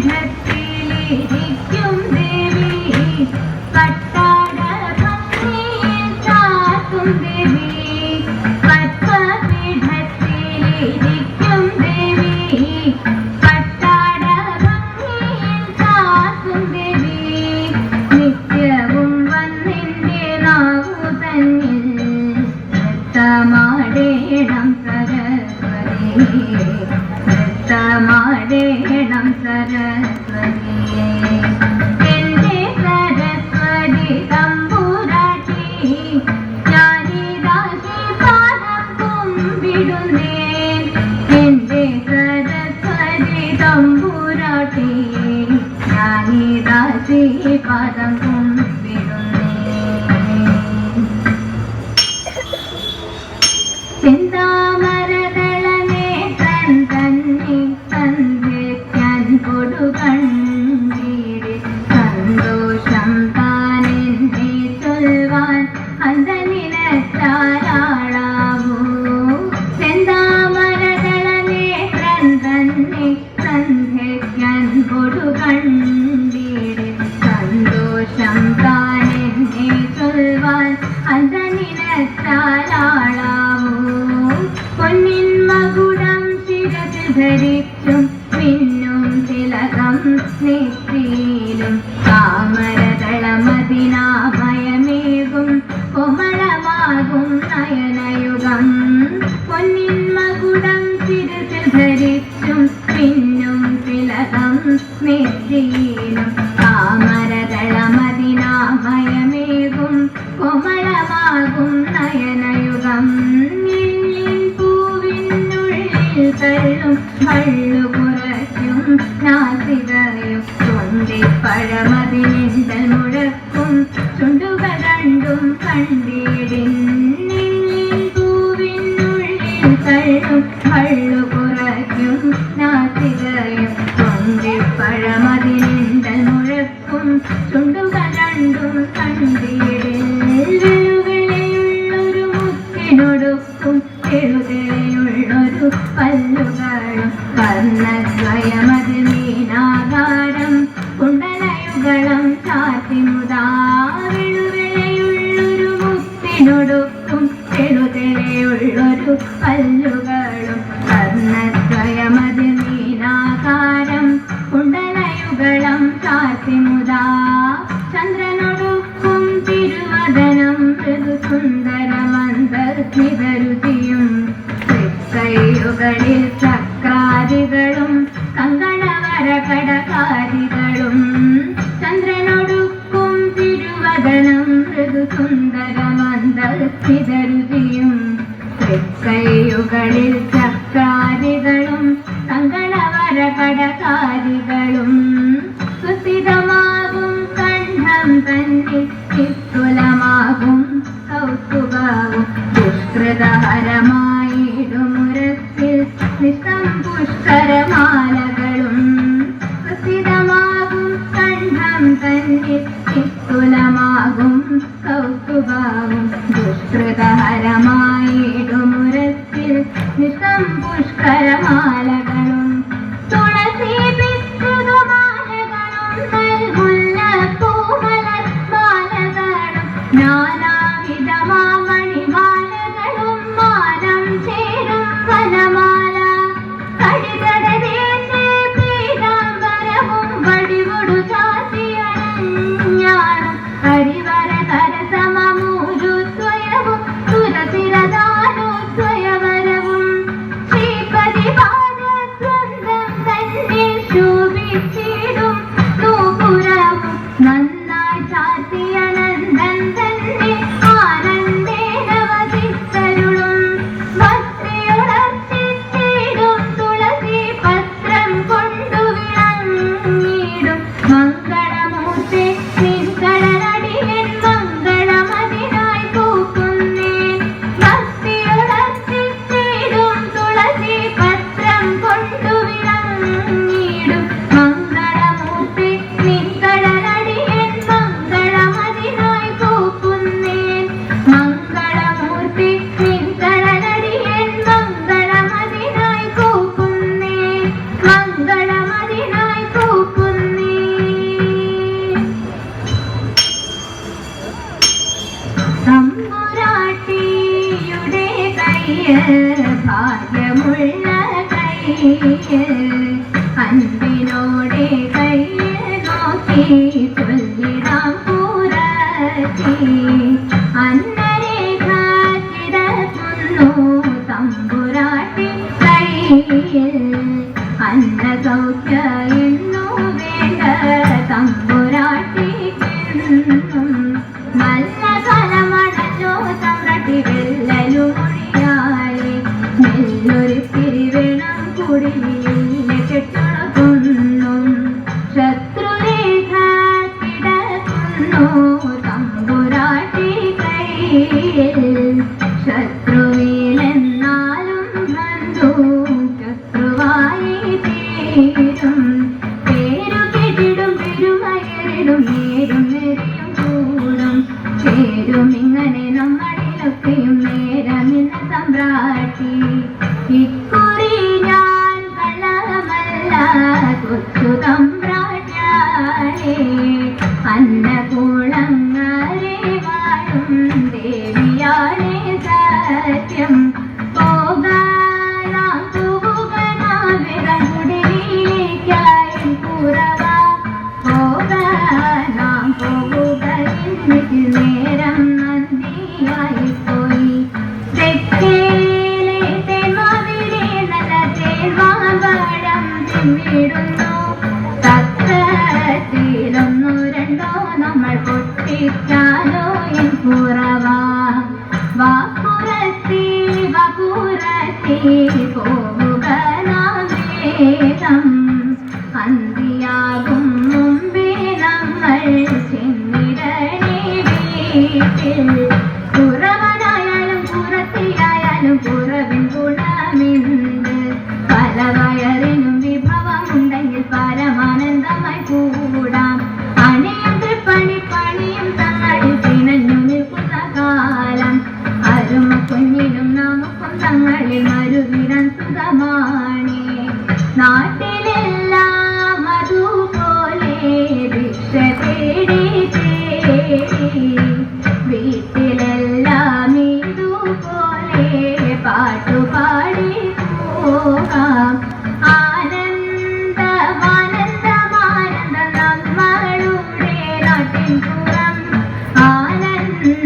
പത്മപീഠത്തിലിരിക്കും ദേവി പട്ടാട ഭംഗിയിൽ ചാത്തും ദേവി പത്മപീഠത്തിലിരിക്കും ദേവി പട്ടാട ഭംഗിയിൽ ചാത്തും ദേവി നിത്യവും വന്നിന്റെ നാവു തന്നിൽ നൃത്തമാടേണം സരസ്വതി നൃത്തമാടേണം സരസ്വതിയേ എന്റെ സരസ്വതി തമ്പുരാട്ടി ഞാനിതാ ശ്രീപാദം കുമ്പിടുന്നേൻ എന്റെ സരസ്വതി തമ്പുരാട്ടി ഞാനിതാ ശ്രീപാദം ചെന്താമരദളനേത്രൻ തന്നെ സന്ധ്യയ്ക്കാൻ കൊടുകണ്ണീര് സന്തോഷം താനെന്നെ ചൊൽവാൻ അന്തനിനച്ചാലാളാവൂ ചെന്താമരദളനേത്രൻ തന്നെ സന്ധ്യയ്ക്കാൻ കൊടുകണ്ണീര് സന്തോഷം താനെന്നെ ചൊൽവാൻ അന്തനിനച്ചാലാളാവൂ പൊന്നിൻ മകുടം ശിരസിൽ ധരിച്ചും മിന്നും തിലകം നെറ്റിയിലും താമരദളമതിനാഭയമേകും കോമളമാകും നയനയുഗം പൊന്നിൻ മകുടം ശിരസിൽ ധരിച്ചും മിന്നും തിലകം നെറ്റിയിലും താമരദളമതിനാഭയമേകും കോമളമാകും നയനയുഗം തള്ളും മള്ളു കുറയ്ക്കും നാസികയും ചുണ്ടിപ്പഴമതിനിന്തൽ മുഴക്കും ചുണ്ടുകൾ രണ്ടും കണ്ടിടിൻ പൂവിനുള്ളിൽ തള്ളും മള്ളു കുറയ്ക്കും നാസികയും ചുണ്ടിപ്പഴമതിനിന്തൽ മുഴക്കും ചുണ്ടുകൾ രണ്ടും കണ്ടിടിൻ വെളുവിളയുള്ളൊരു മുത്തിനൊടുക്കും എഴുതയുള്ളൊരു പല്ലുകളും വർണ്ണദ്വയമതിൽ മീനാകാരം കുണ്ടലയുഗളം ചാത്തിമുതാ വെളുവിളയുള്ളൊരു മുത്തിനൊടുക്കും എഴുതയുള്ളൊരു പല്ലുകളും വർണ്ണദ്വയമതിൽ മീനാകാരം കുണ്ടലയുഗളം ചാത്തിമുതാ ചന്ദ്രനൊടുക്കും തിരുവദനം മൃദുസുന്ദരമന്ദസ്മിതരുചിയും കൈകളിൽ ചക്രാരികളും കങ്കണവരകടകാരികളും ചന്ദ്രനൊടുക്കും തിരുവദനം മൃദുസുന്ദരമന്ദസ്മിതരുചിയും കൈകളിൽ ചക്രാരികളും കങ്കണവരകടകാരികളും സുസ്ഥിതമാകും കണ്ഠം തന്നിൽ ചിത്തുലമാകും കൗതുകവും ദുഷ്കൃതഹരമായിടുമുരത്തിൽ നിഷ്കം പുഷ്കരമാലകളും സുസ്ഥിതമാകും കണ്ഠം തന്നിൽ ചിത്തുലമാകും കൗതുകവും ദുഷ്കൃതഹരമായിടുമുരത്തിൽ നിഷ്കം പുഷ്കരമാലകളും തുളസി നാനാവിധമാമണിമാലകളും മാനം ചേരും വനമാല കടികടദേശേ പീതാംബരവും വടിവൊടു ചാത്തിയണഞ്ഞാണും ഹരിവര കരസമൂരുദ്വയവും തുലസിര അവളുടെ കയ്യിൽ നോക്കി ചൊല്ലിടാം പൂരത്തി അന്നരേഖ കിടക്കുന്നു തമ്പുരാട്ടി കയ്യിൽ അന്ന സൗഖ്യ എന്നു വേണ്ട തമ്പുരാട്ടിക്കെന്നും നല്ല ഫലമടച്ചോ തമ്രട്ടി വെല്ലലുമൊഴിയായി നെല്ലൊരു തിരിവേണം കുടിലിൽ കെട്ടുണക്കുന്നു ശത്രുരേഖ കിടക്കുന്നു തമ്പുരാട്ടി കയ്യിൽ ശത്രുവിലെന്നാലും ബന്ധു ശത്രുവായി തീരും പേരു കെട്ടിടും പെരുമയറിടും നേരും നെറിയും കൂടും ചേരും ഇങ്ങനെ നമ്മളിലൊക്കെയും നേരമിന്ന സമ്രാട്ടി ഇക്കുറി ഞാൻ കള്ളമല്ല കൊച്ചു തമ്പ്രാട്ടിയാളെ അന്നകൂളങ്ങരെ വാഴും ദേവിയാളെ സത്യം പോകാനാം പോകുകനാവിടകുടിലേക്കായി കുറവാ പോകാനാം പോകുക എന്നിട്ട് നേരം നന്ദിയായി പോയി തെക്കേലെ തേന്മാവിലെ നല്ല തേന്മാമ്പഴം തിന്നിടുന്നു തക്കത്തിലൊന്നു രണ്ടോ നമ്മൾ പൊട്ടിച്ചാലോ എൻ കുറവാ വാക്കുറത്തി വകുറത്തി പോവുക നാം വേഗം അന്തിയാകും മുമ്പേ നമ്മൾ ചെന്നിടണേ വീട്ടിൽ കുറവനായാലും കുറത്തിയായാലും കുറവിൻ ഗുണമെന്ത് പല വയറിനും വിഭവമുണ്ടെങ്കിൽ പരമാനന്ദമായി കൂടാം അണിയും തൃപ്പണി പണിയും തങ്ങളിൽ പിണഞ്ഞു നിൽക്കുന്ന കാലം അരുമ കുഞ്ഞിനും നമുക്കും തങ്ങളിൽ മരുവിടം സുഖമാണേ നാട്ടിലെല്ലാം അതുപോലെ ഭിക്ഷ തേടി വീട്ടിലെല്ലാം ഇതുപോലെ പാട്ടുപാടി പോകാം ആനന്ദമാനന്ദമാനന്ദം നമ്മളുടെ നാട്ടിൻ പുറം ആനന്ദമാനന്ദമാനന്ദം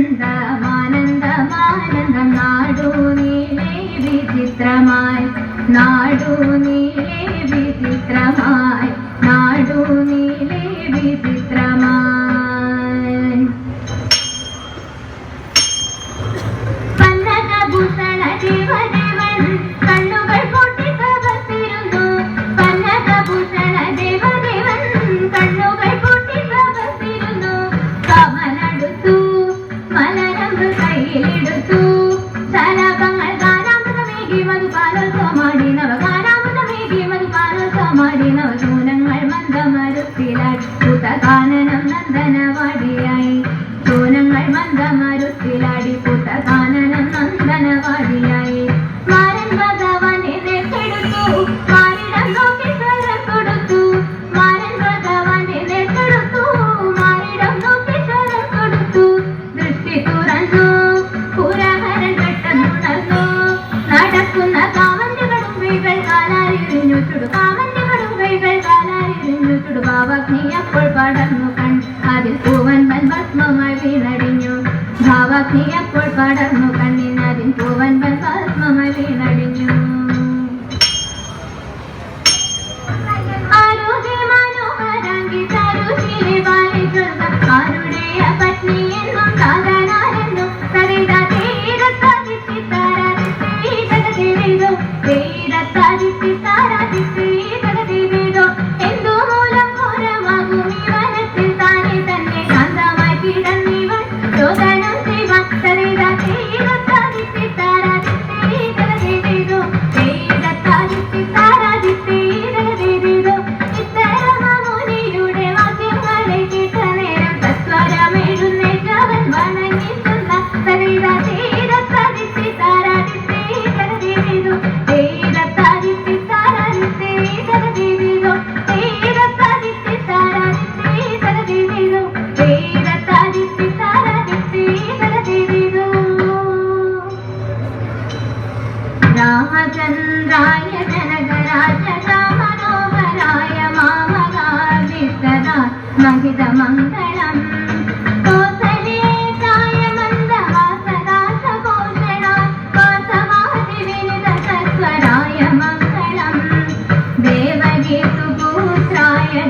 നാടുനീളെ വിചിത്രമായി നാടുനീളെ വിചിത്രമായി നാടുനീളെ വിചിത്രമായി പന്നകഭൂഷണ ദേവദേവൻ കണ്ണുകൾ പൊട്ടി കവർത്തിരുന്നു പന്നകഭൂഷണ ദേവദേവൻ കണ്ണുകൾ പൊട്ടി കവർത്തിരുന്നു കമലടുത്തു മലരമ്പ് കയ്യിലെടുത്തു ശലഭങ്ങൾ ഗാനാമൃതമേകി മധുപാലോത്സവമാടി നവഗാനാമൃതമേകി മധുപാലോത്സവമാടി നവചൂനങ്ങൾ മന്ദമരുത്തിലാടി പൂത്തകാനനം നന്ദനവാടിയായി ചൂനങ്ങൾ മന്ദമരുത്തിലാടി പൂത്തകാനനം നന്ദനവാടിയായി മാരൻ ഭഗവാനെ നേർത്തെടുത്തു മാരിടം നോക്കി സ്വരം കൊടുത്തു മാരൻ ഭഗവാനെ നേർത്തെടുത്തു മാരിടം നോക്കി സ്വരം കൊടുത്തു ദൃഷ്ടി തുറന്നു പുരഹരൻ പെട്ടെന്നുണർന്നു നടക്കുന്ന കാവന്റുകളും കൈകൾ കാലാരിഴിഞ്ഞു ചുടു കാവന്റുകളും കൈകൾ കാലാരിഴിഞ്ഞു ചുടു ഭാവഗ്നി അപ്പോൾ പടർന്നു കൺ അതിൽ പൂവൻ വൻ ഭസ്മമായി വീണടിഞ്ഞു ഭാവഗ്നി അപ്പോൾ പടർന്നു കണ്ണിൻ അതിൽ പൂവൻ വൻ ഭസ്മമായി വീണടിഞ്ഞു ആരോഗ്യ മനോഹരാങ്കി ചാരുശീലെ ബാലി സ്വർഗം ആരുടെ പത്നി എന്നും സാധനാരെന്നും സരിത തീരത്താദിത്തി താരാദിത്തി ജഗദേവേദോ തീരത്താദിത്തി താരാദിത്തി ജഗദേവേദോ എന്തോ മൂലം ഘോരമാകും ഈ വനത്തിൽ താനെ തന്നെ ശാന്തമായി കിടന്നിവൻ ചോദനം ചെയ്വൻ സരിത തീരത്താദിത്തി താരാദിത്തി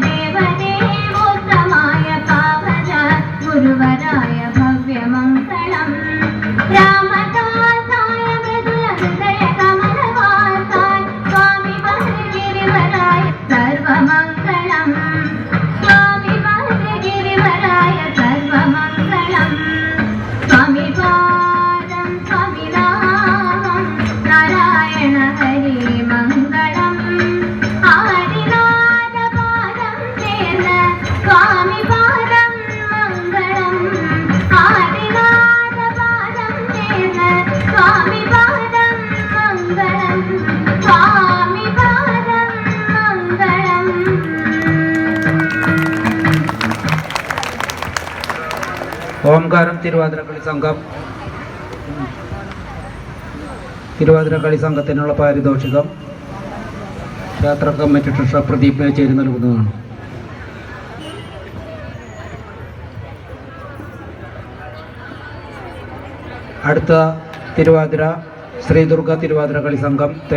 ദേവദേവോത്തമായ പാവന ഗുരുവരായ ഭവ്യമംഗളം രാമദാസായ മൃദുല ഹൃദയ കമലവാസായ സ്വാമി ഭദ്രഗിരിവരായ സർവമംഗളം സ്വാമി ഭദ്രഗിരിവരായ സർവമംഗളം സ്വാമി പാദം സ്വാമി നാമം നാരായണ ഹരി മംഗളം ആദിനാഥ പാദം ചേർന്ന് സ്വാമി പാദം മംഗളം ആദിനാഥ പാദം ചേർന്ന് സ്വാമി പാദം മംഗളം സ്വാമി പാദം മംഗളം. ഓംകാരം തിരുവാതിരക്കളി സംഘം തിരുവാതിരക്കളി സംഘത്തിനുള്ള പാരിതോഷികം ക്ഷേത്ര കമ്മിറ്റി ട്രഷറർ പ്രദീപ് മേച്ചേരി നൽകുന്നതാണ്. അടുത്ത തിരുവാതിര ശ്രീദുർഗ തിരുവാതിരക്കളി സംഘം